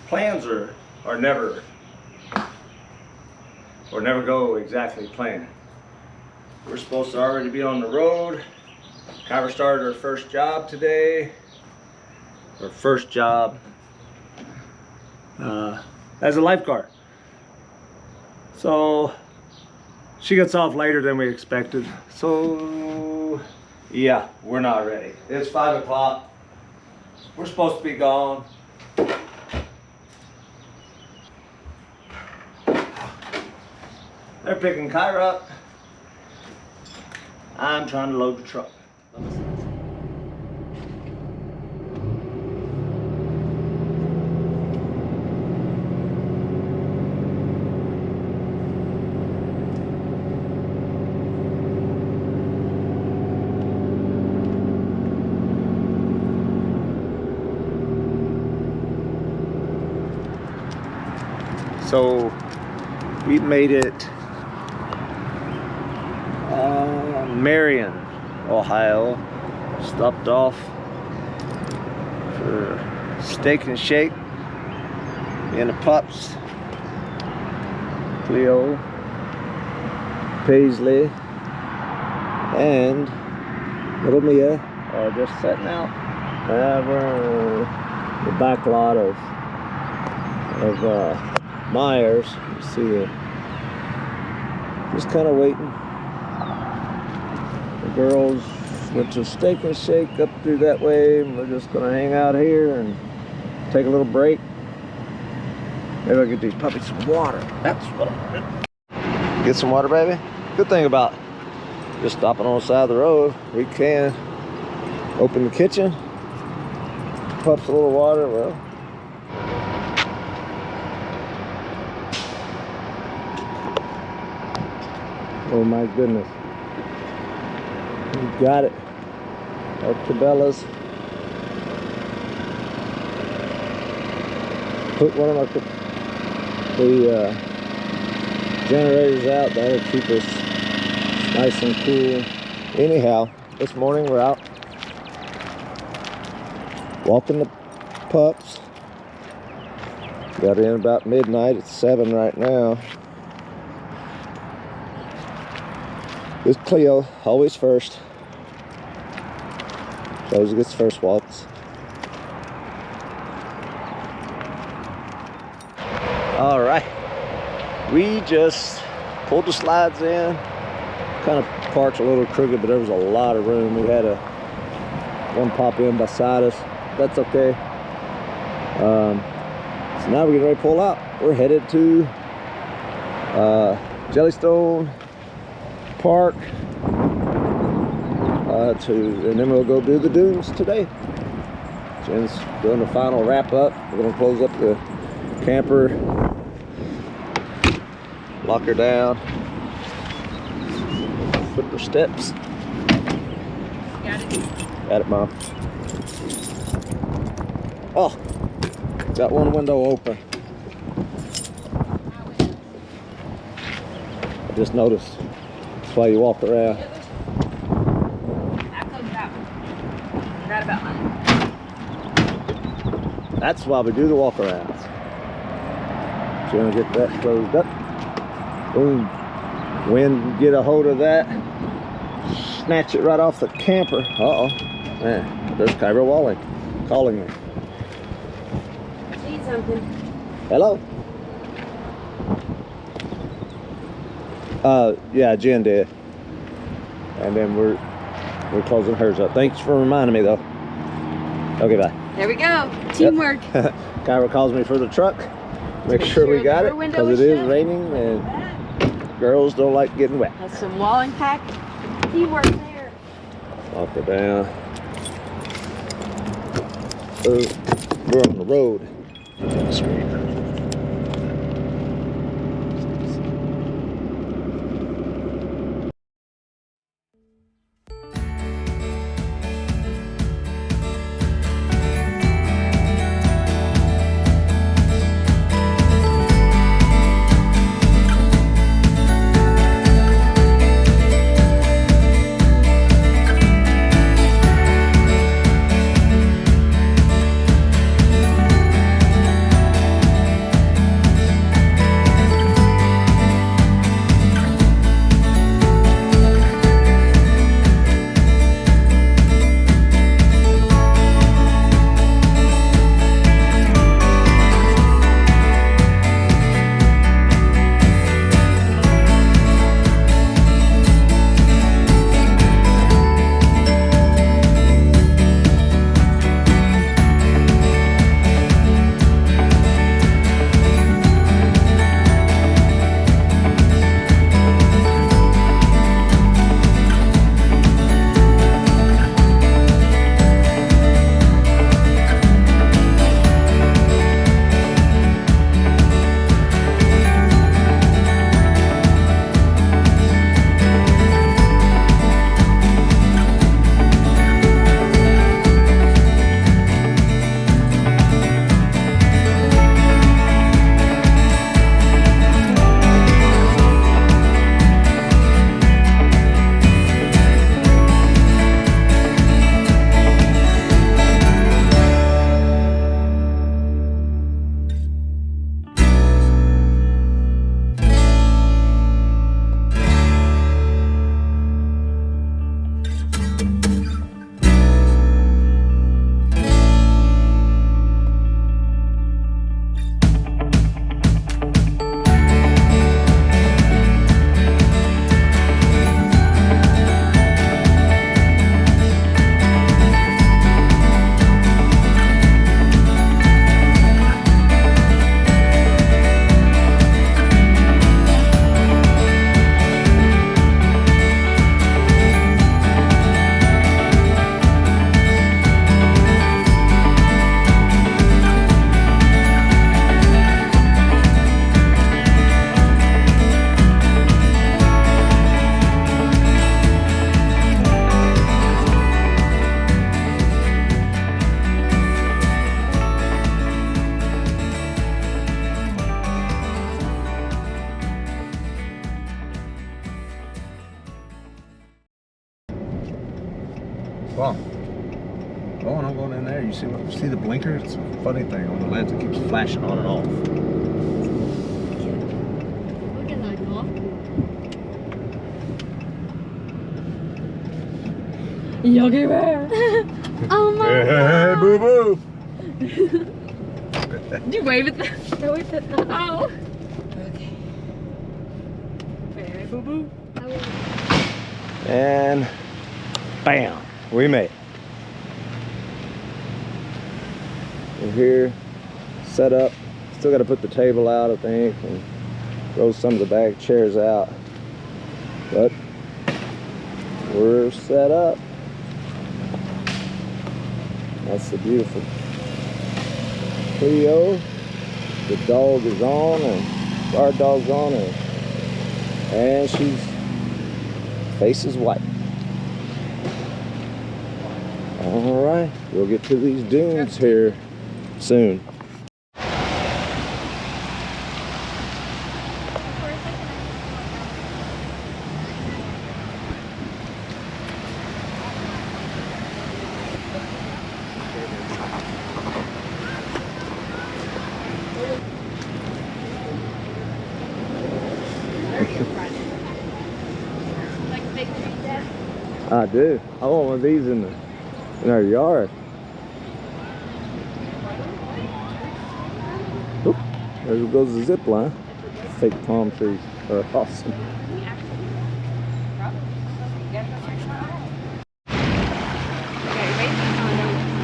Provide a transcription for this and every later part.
plans are never go exactly planned. We're supposed to already be on the road. Kyra started her first job today. Her first job as a lifeguard. So she gets off later than we expected. So yeah, we're not ready. It's 5 o'clock. We're supposed to be gone. They're picking Kyra up. I'm trying to load the truck. So we made it Marion, Ohio. Stopped off for Steak and Shake. Me and the pups, Cleo, Paisley, and little Mia are just setting out. We're in the back lot of Myers. You see just kind of waiting. The girls went to Steak and Shake up through that way, and we're just gonna hang out here and take a little break. Maybe I'll get these puppies some water. That's what I'm doing. Get some water, baby. Good thing about just stopping on the side of the road, we can open the kitchen, pups a little water. Well, oh my goodness. You got it. Up to Bella's. Put one of the generators out. That'll keep us nice and cool. Anyhow, this morning we're out walking the pups. Got in about midnight. It's 7 right now. This Cleo, always first. She always gets first walks. All right, we just pulled the slides in. Kind of parked a little crooked, but there was a lot of room. We had one pop in beside us. That's okay. So now we're getting ready to pull out. We're headed to Jellystone Park and then we'll go do the dunes today. Jen's doing the final wrap up. We're gonna close up the camper, lock her down, put her steps. Got it. Got it, Mom. Oh, got one window open. I just noticed. That's why you walk around. Right about mine. That's why we do the walk arounds. So you want to get that closed up. Boom. Wind, get a hold of that. Snatch it right off the camper. Uh-oh. Man, there's Kyra Walling calling me. Need something. Hello? Yeah, Jen did. And then we're closing hers up. Thanks for reminding me though. Okay, bye. There we go. Teamwork. Yep. Kyra calls me for the truck. Make sure we got it because it is raining and girls don't like getting wet. That's some walling pack. Teamwork there. Lock her down. We're on the road. Wow. Oh, and I'm going in there. You see the blinker? It's a funny thing on the lens. It keeps flashing on and off. Look at that off. Yogi Bear. Oh my Hey, god. boo boo. Did you wave at them? I waved at them. Oh. Okay. Hey, boo boo. And bam, we made it. We're here, set up. Still got to put the table out, I think, and roll some of the back chairs out. But we're set up. That's the beautiful Clio. The dog is on, and guard dog's on, and she's face is white. All right, we'll get to these dunes here soon. Like big tree desk. I do. I want one of these in our yard. Oop, there goes the zip line. Fake palm trees are awesome. Okay, wait.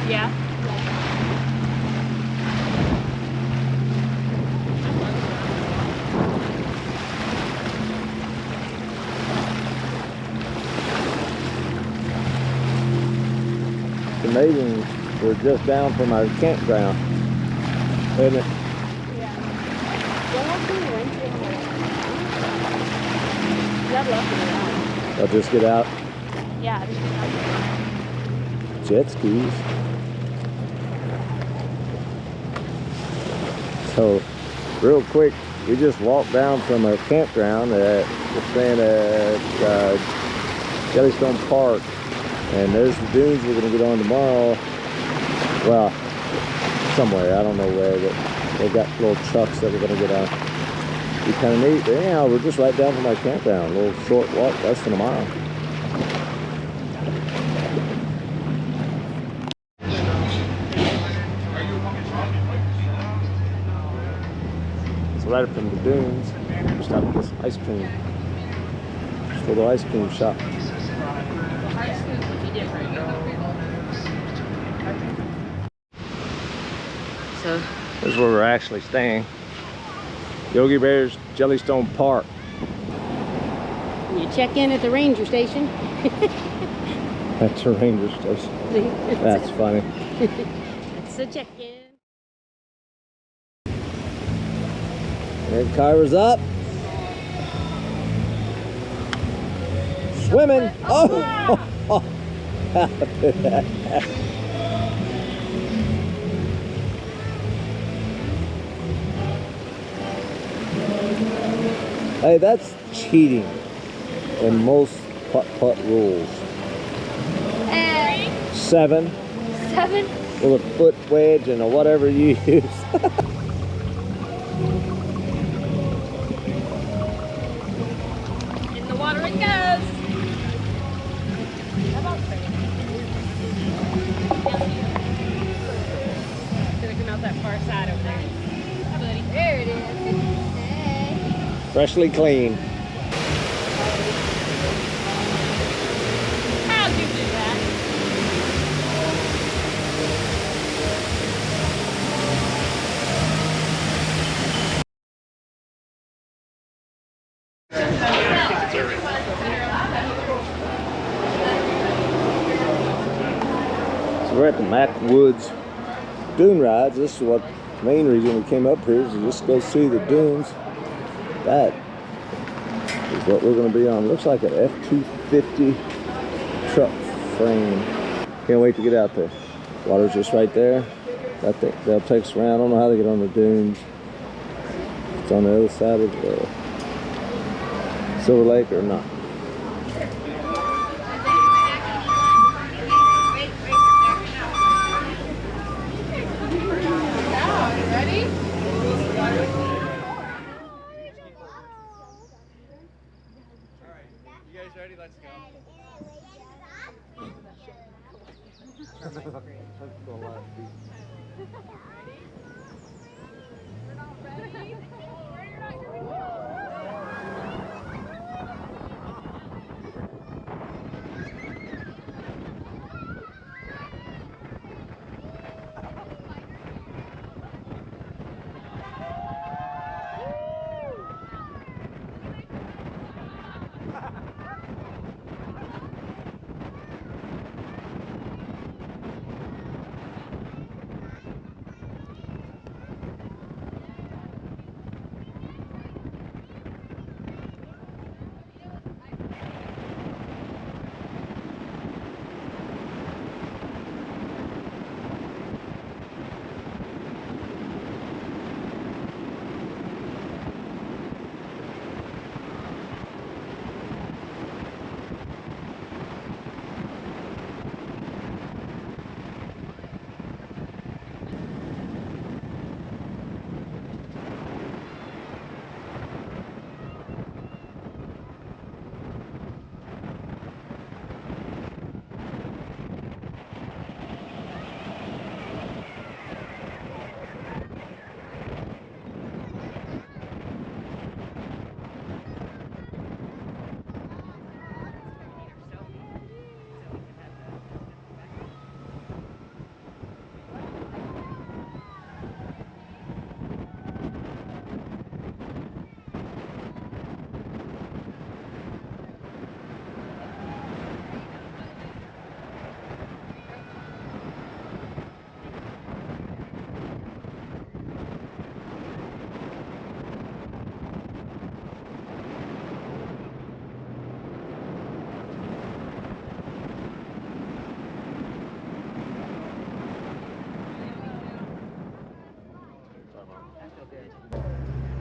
Yeah. It's amazing. We're just down from our campground, isn't it? I'll just get out. Yeah, just Jet skis. So, real quick, we just walked down from our campground at we're staying at Jellystone Park, and there's the dunes we're gonna get on tomorrow. Well, somewhere, I don't know where, but they got little trucks that we're gonna get on. Be kind of neat. But anyhow, we're just right down from our campground. A little short walk, less than a mile. So right from the dunes, we stopped at this ice cream. This little ice cream shop. So This is where we're actually staying. Yogi Bear's Jellystone Park. you check in at the ranger station. That's a ranger station. That's funny. That's the check-in. And Kyra's up. Swimming. Oh! Hey, that's cheating in most putt-putt rules. 7 7. with a foot wedge and a whatever you use. In the water it goes. It's gonna come out that far side over there. Hi, buddy. There it is. Hey. Freshly clean. How'd you do that? So we're at the Mac Woods Dune Rides. This is what the main reason we came up here is to just go see the dunes. That is what we're going to be on. Looks like an F-250 truck frame. Can't wait to get out there. Water's just right there. They'll take us around. I don't know how they get on the dunes. It's on the other side of the Silver Lake or not. Ready? You guys ready? Let's go.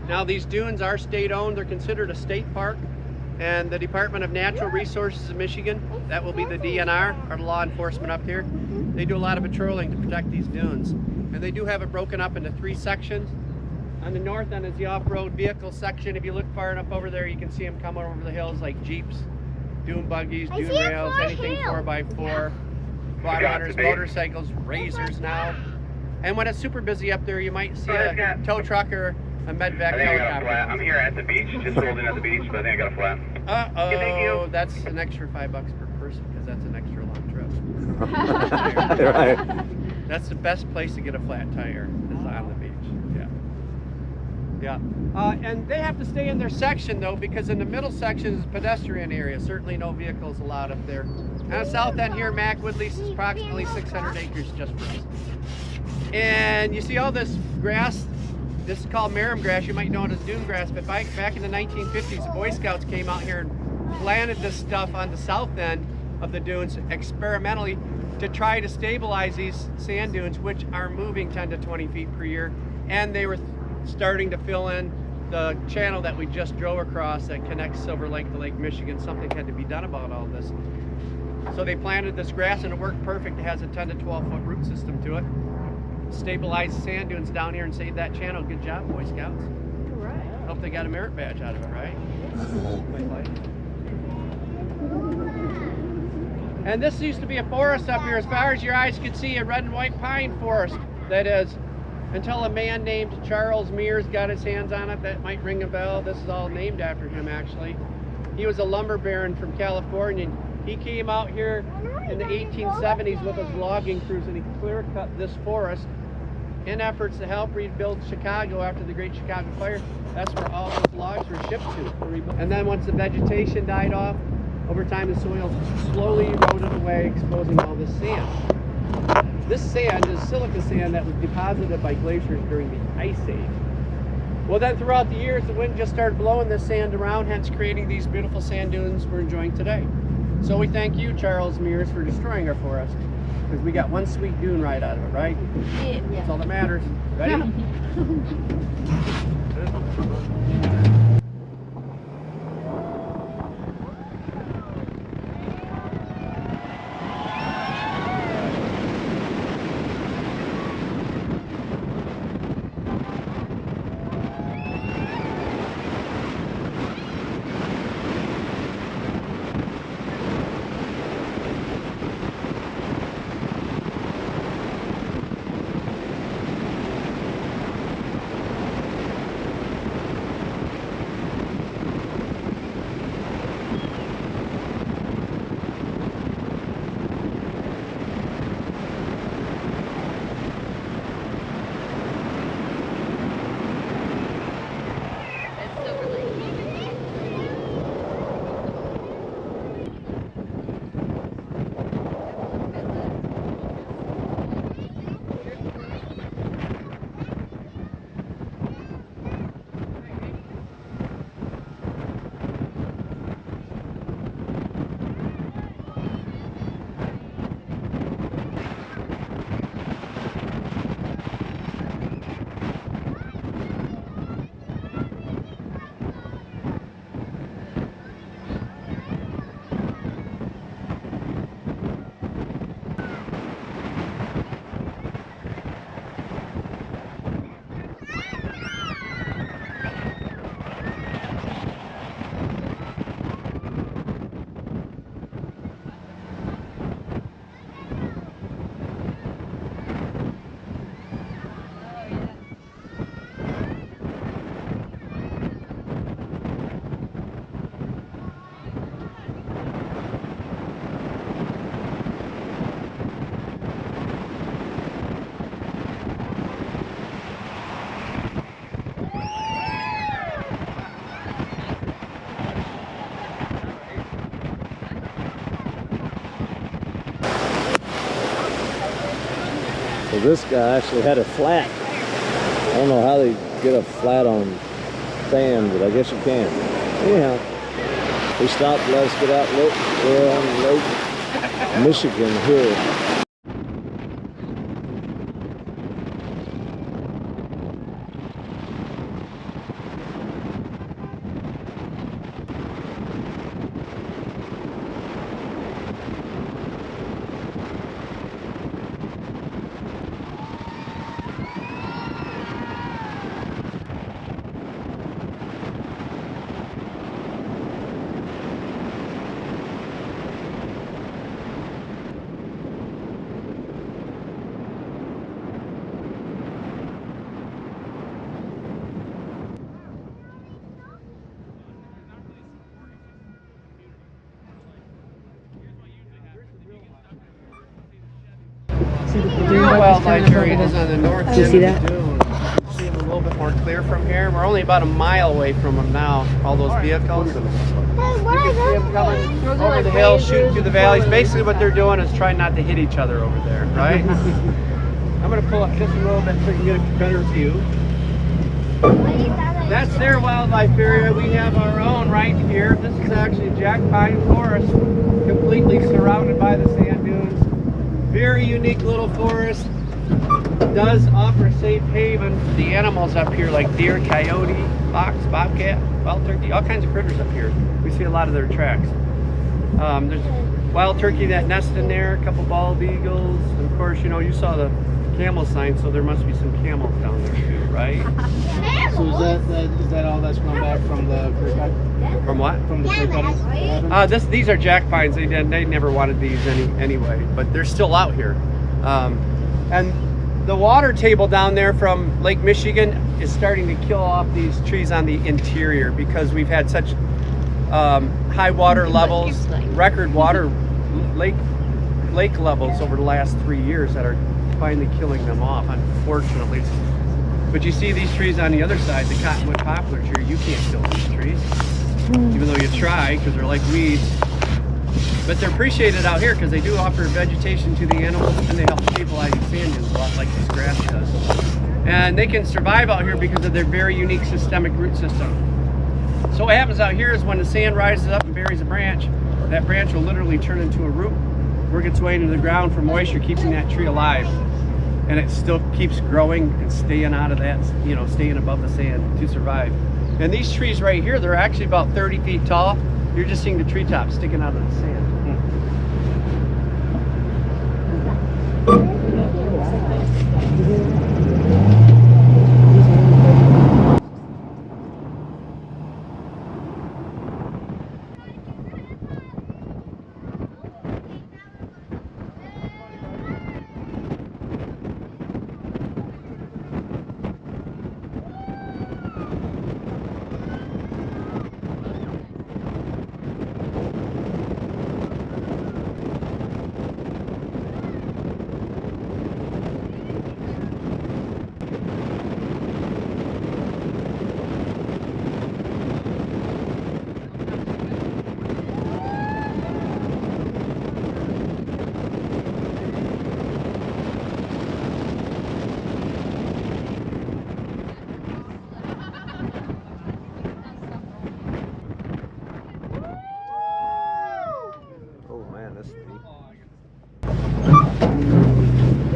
Now these dunes are state owned, they're considered a state park, and the Department of Natural Resources of Michigan, that will be the DNR, our law enforcement up here, they do a lot of patrolling to protect these dunes. And they do have it broken up into 3 sections. On the north end is the off-road vehicle section. If you look far enough over there, you can see them coming over the hills like Jeeps, dune buggies, dune rails, anything 4x4, quad runners, motorcycles, razors now. And when it's super busy up there, you might see a tow truck or a medvac helicopter. I'm here at the beach, just rolled in at the beach, but I think I got a flat. Uh-oh, that's an extra $5 per person because that's an extra long trip. Right. That's the best place to get a flat tire is on the beach. Yeah. And they have to stay in their section though, because in the middle section is a pedestrian area. Certainly no vehicles allowed up there. On the south end here, Mac would leases approximately 600 acres just for us. And you see all this grass. This is called Marram grass. You might know it as dune grass, but back in the 1950s, the Boy Scouts came out here and planted this stuff on the south end of the dunes experimentally to try to stabilize these sand dunes, which are moving 10 to 20 feet per year. And they were starting to fill in the channel that we just drove across that connects Silver Lake to Lake Michigan. Something had to be done about all this. So they planted this grass and it worked perfect. It has a 10 to 12 foot root system to it. Stabilize the sand dunes down here and save that channel. Good job, Boy Scouts. Right. Hope they got a merit badge out of it, right? And this used to be a forest up here as far as your eyes could see, a red and white pine forest, that is, until a man named Charles Mears got his hands on it. That might ring a bell. This is all named after him, actually. He was a lumber baron from California. He came out here in the 1870s with his logging crews and he clear cut this forest in efforts to help rebuild Chicago after the Great Chicago Fire. That's where all those logs were shipped to. And then once the vegetation died off, over time the soil slowly eroded away, exposing all this sand. This sand is silica sand that was deposited by glaciers during the Ice Age. Well then throughout the years the wind just started blowing this sand around, hence creating these beautiful sand dunes we're enjoying today. So we thank you, Charles Mears, for destroying our forest, because we got one sweet dune right out of it, right? Yeah. That's all that matters. Ready? So this guy actually had a flat. I don't know how they get a flat on sand, but I guess you can. Anyhow, we stopped, let us get out and look. We're on Lake Michigan here. The wildlife area is on the north end. Do you see that? of the dune. See them a little bit more clear from here. We're only about a mile away from them now. All those vehicles. You can see them coming over the hill, shooting through the valleys. Basically, what they're doing is trying not to hit each other over there, right? I'm going to pull up just a little bit so you can get a better view. That's their wildlife area. We have our own right here. This is actually Jack Pine Forest, completely surrounded by the sand dunes. Very unique little forest. Does offer a safe haven for the animals up here, like deer, coyote, fox, bobcat, wild turkey, all kinds of critters up here. We see a lot of their tracks. There's wild turkey that nest in there, a couple bald eagles, and of course, you know, you saw the camel sign, so there must be some camels down there too, right? So is that all that's come back from the creek cut? From what? From the creek cut? These are jack pines. They never wanted these anyway, but they're still out here. And the water table down there from Lake Michigan is starting to kill off these trees on the interior because we've had such high water levels, record water lake levels over the last 3 years that are finally killing them off, unfortunately. But you see these trees on the other side, the cottonwood poplar tree, you can't kill these trees, even though you try, because they're like weeds. But they're appreciated out here because they do offer vegetation to the animals and they help stabilize the sand dunes a lot like this grass does. And they can survive out here because of their very unique systemic root system. So what happens out here is when the sand rises up and buries a branch, that branch will literally turn into a root, work its way into the ground for moisture, keeping that tree alive. And it still keeps growing and staying out of that, you know, staying above the sand to survive. And these trees right here, they're actually about 30 feet tall. You're just seeing the treetops sticking out of the sand.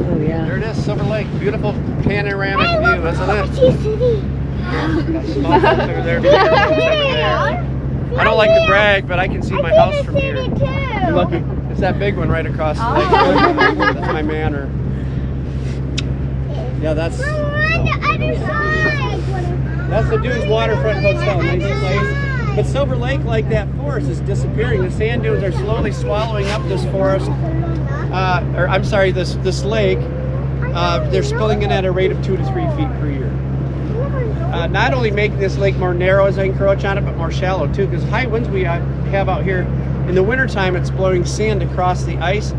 Oh yeah. There it is, Silver Lake. Beautiful panoramic view, isn't it? Got smoke over there. I don't like to brag, but I can see my house from here. You're lucky. It's that big one right across the lake. That's my manor. Yeah, that's the Dunes Waterfront Hotel. Nice place. But Silver Lake, like that forest, is disappearing. The sand dunes are slowly swallowing up this forest. Or I'm sorry, this lake. They're spilling in at a rate of 2 to 3 feet per year. Not only making this lake more narrow as they encroach on it, but more shallow too, because high winds we have out here, in the wintertime it's blowing sand across the ice.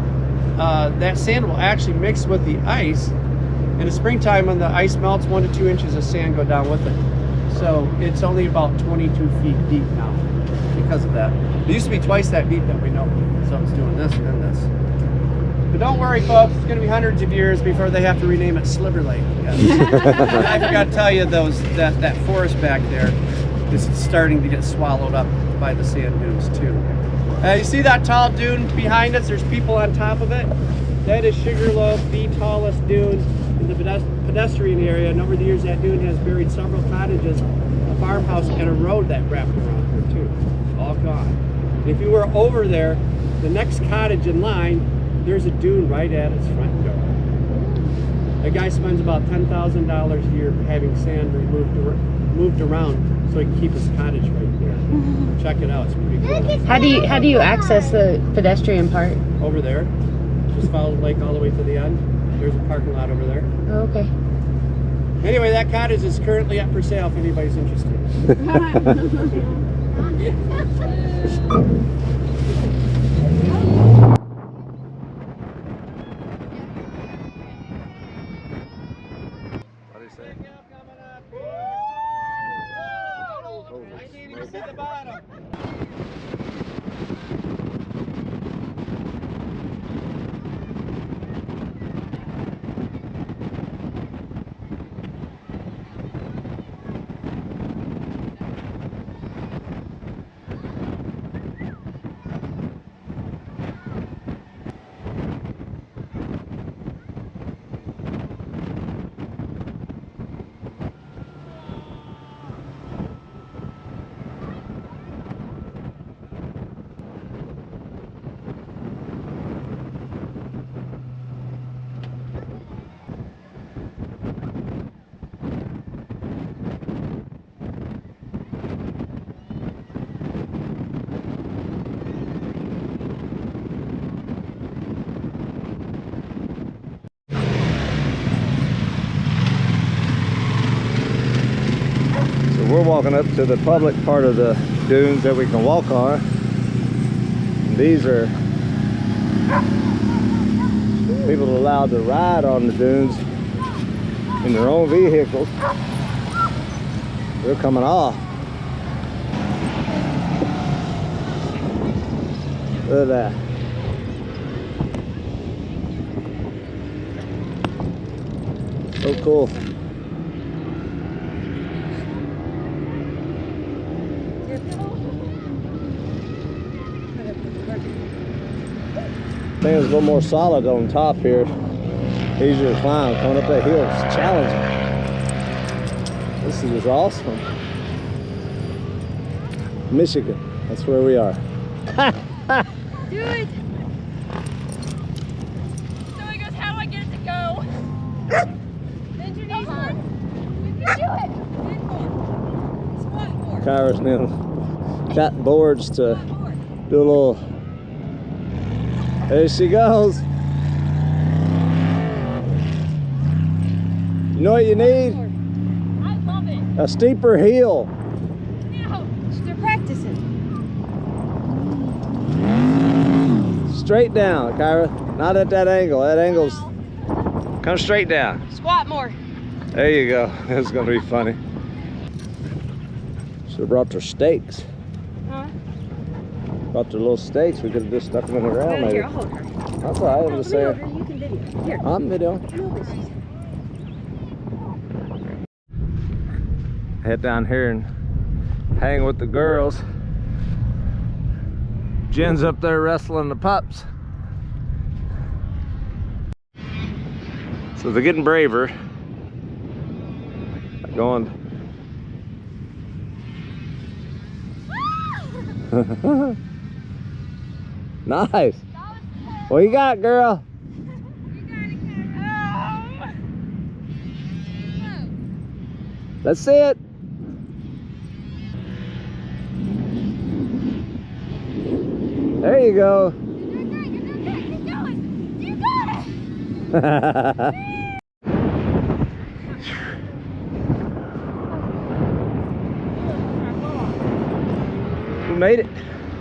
That sand will actually mix with the ice. In the springtime, when the ice melts, 1 to 2 inches of sand go down with it. So it's only about 22 feet deep now because of that. It used to be twice that deep that we know. So it's doing this and then this. But don't worry, folks. It's going to be hundreds of years before they have to rename it Sliver Lake. And I forgot to tell you, that forest back there is starting to get swallowed up by the sand dunes too. You see that tall dune behind us? There's people on top of it. That is Sugarloaf, the tallest dune in the pedestrian area. And over the years, that dune has buried several cottages, a farmhouse, and a road that wrapped around here too. All gone. And if you were over there, the next cottage in line, there's a dune right at its front door. A guy spends about $10,000 a year having sand moved around so he can keep his cottage right there. Check it out, it's pretty cool. How do you access the pedestrian part? Over there, just follow the lake all the way to the end. There's a parking lot over there. Oh, okay. Anyway, that cottage is currently up for sale if anybody's interested. What do you say? I can't even see the bottom. We're walking up to the public part of the dunes that we can walk on. And these are people allowed to ride on the dunes in their own vehicles. They're coming off. Look at that. So cool. I think it's a little more solid on top here. Easier to climb. Coming up that hill is challenging. This is awesome. Michigan, that's where we are. Do it! So he goes, how do I get it to go? Bend your knees more. You can do it! Bend more. Squat more. Kyra's now got boards to do a little. There she goes. You know what you need? I love it. A steeper hill. Now, they're practicing. Straight down, Kyra. Not at that angle. That angle's. Come straight down. Squat more. There you go. It's gonna be funny. Should have brought their stakes. Huh? Brought their little stakes. We could have just stuck them in the ground, maybe. Here, I'll hold her. That's all right. I'm just saying. You can video. Here. I'm videoing. Head down here and hang with the girls. Jen's up there wrestling the pups. So they're getting braver. They're going. Nice. What you got, girl? Let's see it. There you go. Keep going. You got it. We made it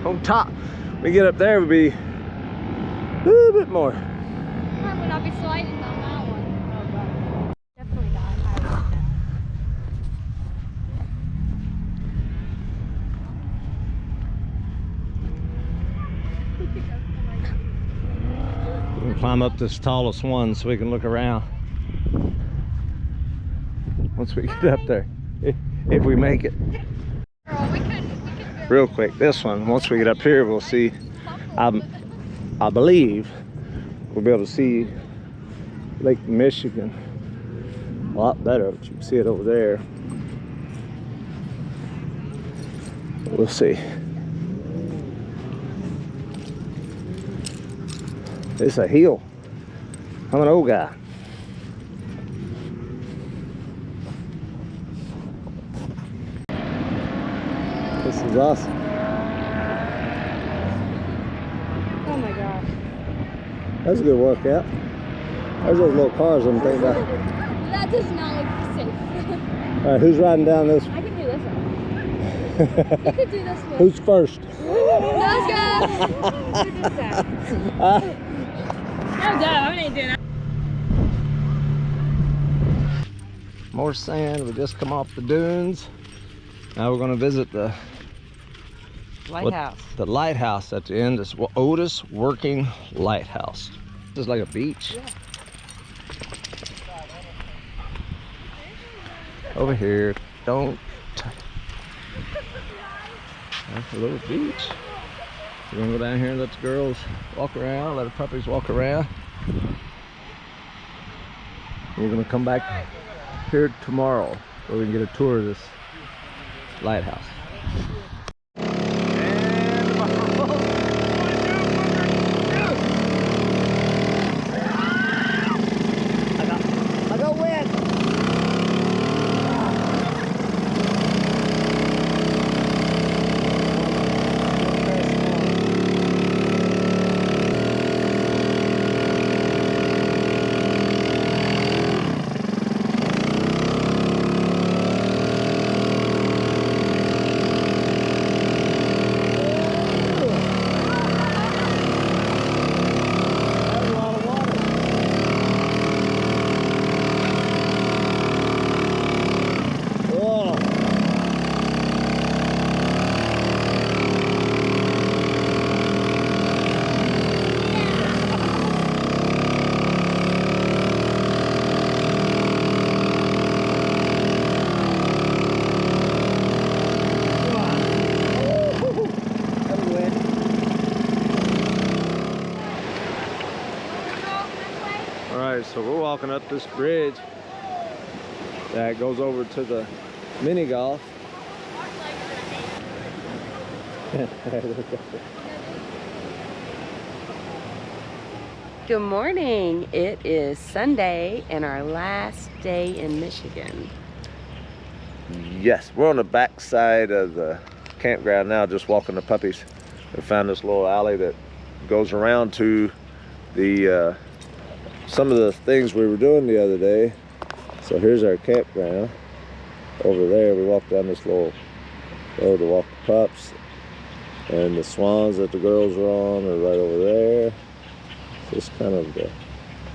on top. We get up there, it would be a little bit more. I would not be sliding on that one. Oh, God. Definitely not. I like that. We'll climb up this tallest one so we can look around once we get up there, if we make it. Real quick, this one, once we get up here, we'll see, I believe we'll be able to see Lake Michigan a lot better. But you can see it over there. We'll see. It's a hill. I'm an old guy. This is awesome. Oh my gosh. That's a good workout. There's those little cars I'm thinking about. That does not look safe. All right, who's riding down this? I can do this one. You could do this one. Who's first? Let's go. Who did that? No, I ain't doing that. More sand. We just come off the dunes. Now we're going to visit the Lighthouse. The lighthouse at the end is Otis Working Lighthouse. This is like a beach. Yeah. Over here, don't. That's a little beach. We're gonna go down here and let the girls walk around, let the puppies walk around. We're gonna come back here tomorrow where we can get a tour of this lighthouse. I got wet. So we're walking up this bridge that goes over to the mini golf. Good morning. It is Sunday and our last day in Michigan. Yes, we're on the back side of the campground now, just walking the puppies. We found this little alley that goes around to the some of the things we were doing the other day. So here's our campground. Over there, we walked down this little road to walk the pups. And the swans that the girls are on are right over there. Just kind of the...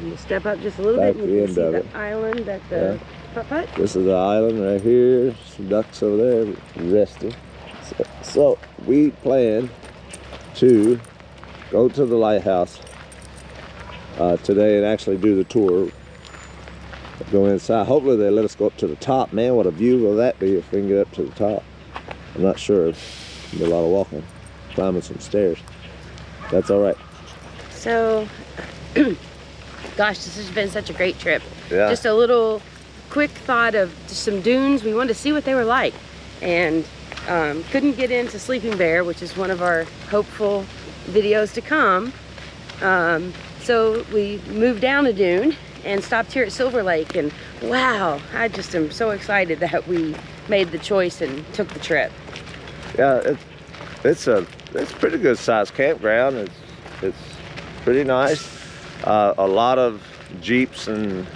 And you step up just a little Back bit and the you end can see of the it. island that the putt-putt. This is the island right here. Some ducks over there resting. So we plan to go to the lighthouse today and actually do the tour. Go inside. Hopefully they let us go up to the top. Man, what a view will that be if we can get up to the top. I'm not sure. There'll be a lot of walking, climbing some stairs. That's all right. So, gosh, this has been such a great trip. Yeah. Just a little quick thought of just some dunes. We wanted to see what they were like. And couldn't get into Sleeping Bear, which is one of our hopeful videos to come. So we moved down a dune and stopped here at Silver Lake, and wow, I just am so excited that we made the choice and took the trip. Yeah, it's a pretty good sized campground. It's pretty nice. A lot of Jeeps and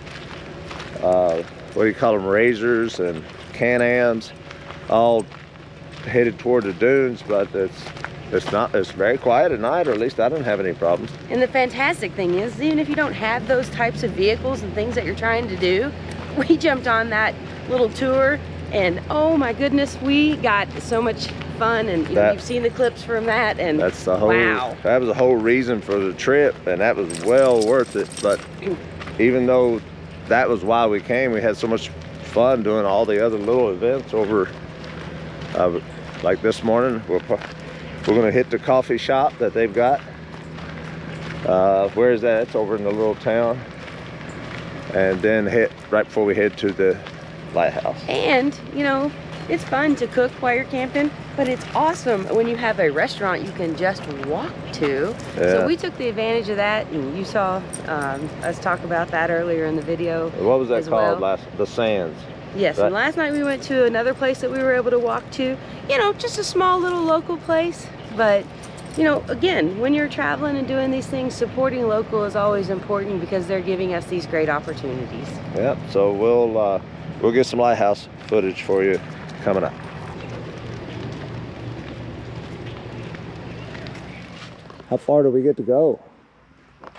what do you call them, Razors and Can-Ams, all headed toward the dunes, but it's very quiet at night, or at least I didn't have any problems. And the fantastic thing is, even if you don't have those types of vehicles and things that you're trying to do, we jumped on that little tour and oh my goodness, we got so much fun, and you know, That- you've seen the clips from that, and That's the whole. wow. That was the whole reason for the trip, and that was well worth it. But even though that was why we came, we had so much fun doing all the other little events over. Like this morning, we're gonna hit the coffee shop that they've got. Where is that? It's over in the little town. And then hit right before we head to the lighthouse. And you know, it's fun to cook while you're camping, but it's awesome when you have a restaurant you can just walk to. Yeah. So we took the advantage of that, and you saw us talk about that earlier in the video. What was that as called? well. The Sands. Yes, and last night we went to another place that we were able to walk to. You know, just a small little local place. But, you know, again, when you're traveling and doing these things, supporting local is always important because they're giving us these great opportunities. Yep. So we'll get some lighthouse footage for you coming up. How far do we get to go?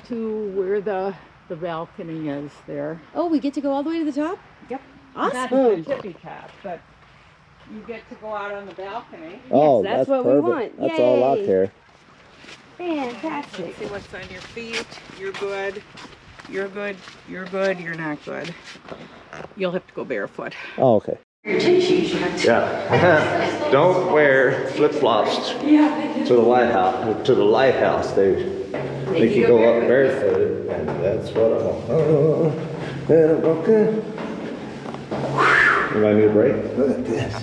To where the balcony is there. Oh, we get to go all the way to the top? Yep. Awesome. Not to the tippy top, but you get to go out on the balcony. Oh, that's what we perfect. want. That's all I Yay. care. Fantastic. See what's on your feet. You're good. You're good. You're good. You're not good. You'll have to go barefoot. Oh, okay. Yeah. Don't wear flip-flops to the lighthouse. To the lighthouse, they make you go up barefooted, and that's what I want. And I'm okay. You might need a break. Look at this.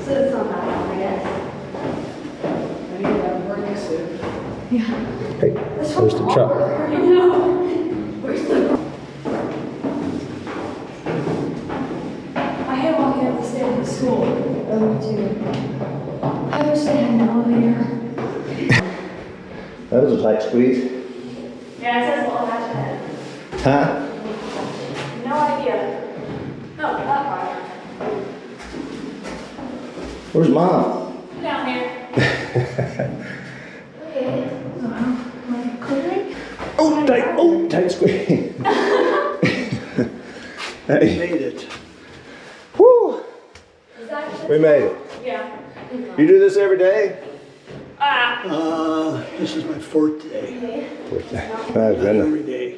So it's not that long, I guess. Hey, there's the truck. I know. Where's the... I hate walking up the stairs at school. Oh, me too. I wish they had an elevator. That was a tight squeeze. Yeah, it says low hatch ahead. Huh? No idea. No, that far. Where's Mom? Down here. Okay. Like clearing? Oh, tight squeeze. Hey. Made it. Woo! Is that We made it. Yeah. You do this every day? This is my fourth day. Oh, Not goodness. every day.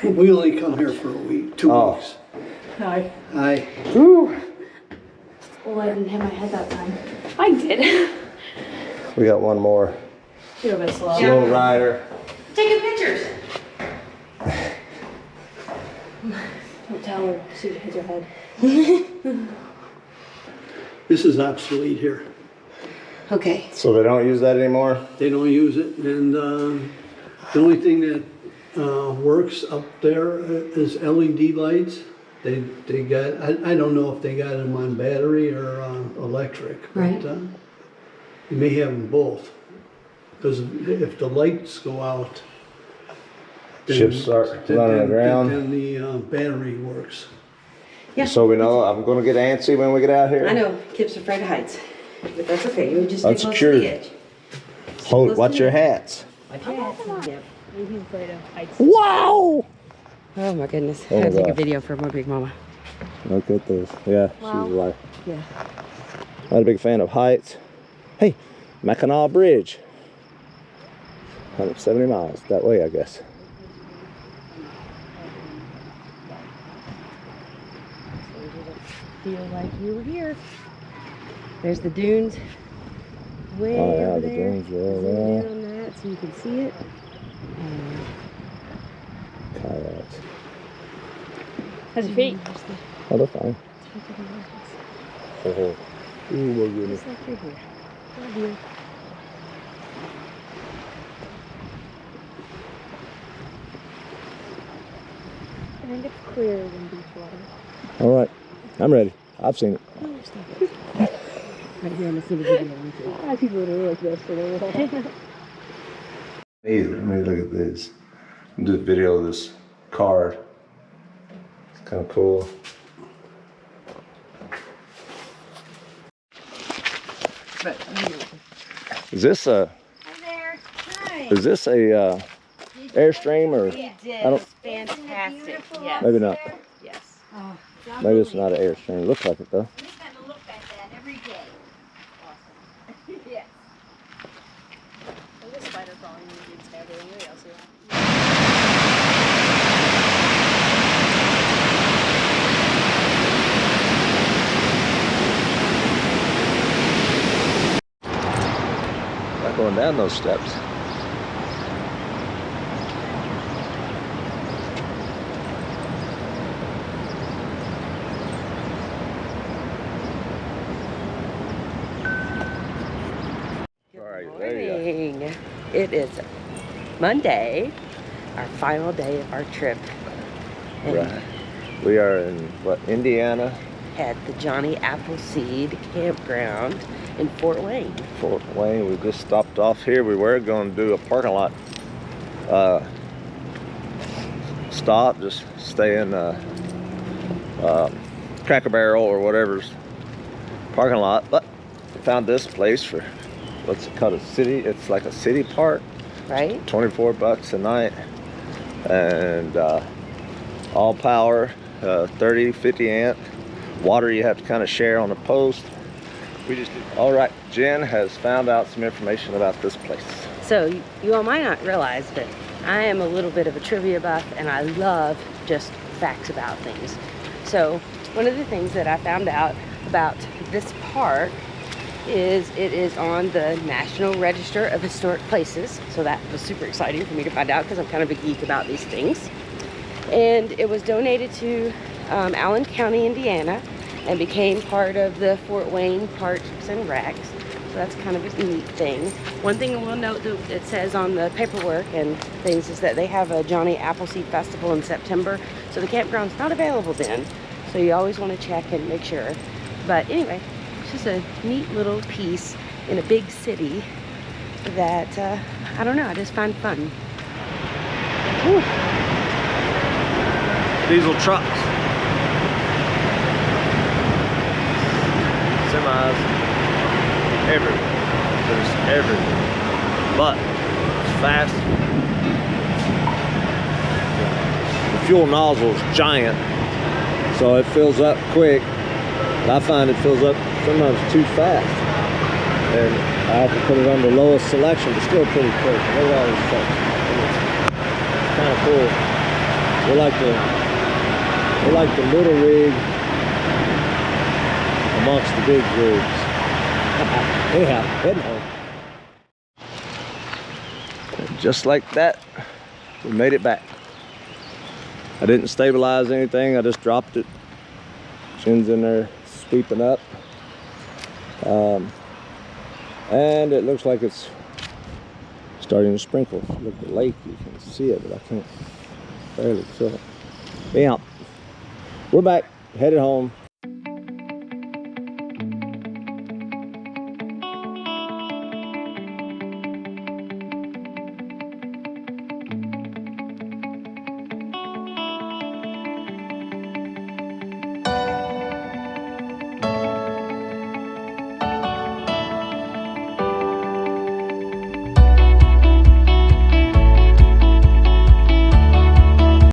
We only come here for a week, 2 Oh. weeks. Hi. Hi. Well, I didn't hit my head that time. I did. We got one more You're a bit slow. slow rider. Taking pictures. Don't tell her. She hit her head. This is obsolete here. Okay. So they don't use that anymore? They don't use it, and the only thing that works up there is LED lights. They got, I don't know if they got them on battery or electric. Right. But, you may have them both. Because if the lights go out, Ships start running aground. Then the battery works. Yeah. So we know I'm gonna get antsy when we get out here. I know, Kip's afraid of heights, but that's okay. You just I'm stay close to secured. the edge. Hold, close watch to your the- hats. Yep. He's afraid of heights. Wow! Oh my goodness. Oh I gotta my take a gosh. video for my big mama. Look at this. Yeah, Wow. she's like, Yeah. not a big fan of heights. Hey, Mackinac Bridge. 170 miles that way, I guess. Feel like you were here. There's the dunes. Way Oh, yeah, over the there. dunes are Zoom there. in on that so you can see it. Kayaks. How's your feet? Oh, they're fine. Oh, ooh, my goodness. Just like you're here. Love you. I think it's clearer than beach water. All right, I'm ready. I've seen it. Right here, I'm gonna see the video. I have people that are like this for their little. Hey, let me look at this. Do a video of this card. It's kind of cool. Is this a? Is this a Airstream or? You did. I don't- It's fantastic. Yes. Maybe not. Yes. Maybe it's not an Airstream. It looks like it though. going down those steps. Morning. It is Monday, our final day of our trip. And Right. We are in what, Indiana? at the Johnny Appleseed campground in Fort Wayne. Fort Wayne. We just stopped off here. We were going to do a parking lot stop, just stay in Cracker Barrel or whatever's parking lot, but we found this place for what's it called, a city. It's like a city park, Right? $24 a night, and all power, 30, 50 amp. Water you have to kind of share on the post. We just did. All right, Jen has found out some information about this place. So you all might not realize, but I am a little bit of a trivia buff and I love just facts about things. So one of the things that I found out about this park is it is on the National Register of Historic Places. So that was super exciting for me to find out because I'm kind of a geek about these things. And it was donated to Allen County, Indiana, and became part of the Fort Wayne Parks and Recs. So that's kind of a neat thing. One thing I will note that it says on the paperwork and things is that they have a Johnny Appleseed Festival in September. So the campground's not available then. So you always want to check and make sure. But anyway, it's just a neat little piece in a big city that, I don't know, I just find fun. Whew. Diesel trucks, semis, everywhere. There's everywhere. But it's fast. The fuel nozzle is giant, so it fills up quick. But I find it fills up sometimes too fast, and I have to put it on the lowest selection, but still pretty quick. Look at all these trucks. It's kind of cool. We're like the little rig amongst the big rigs. Anyhow, heading home. And just like that, we made it back. I didn't stabilize anything, I just dropped it. Chin's in there sweeping up. And it looks like it's starting to sprinkle. Look at the lake, you can see it, but I can't barely feel it. Yeah. We're back, headed home.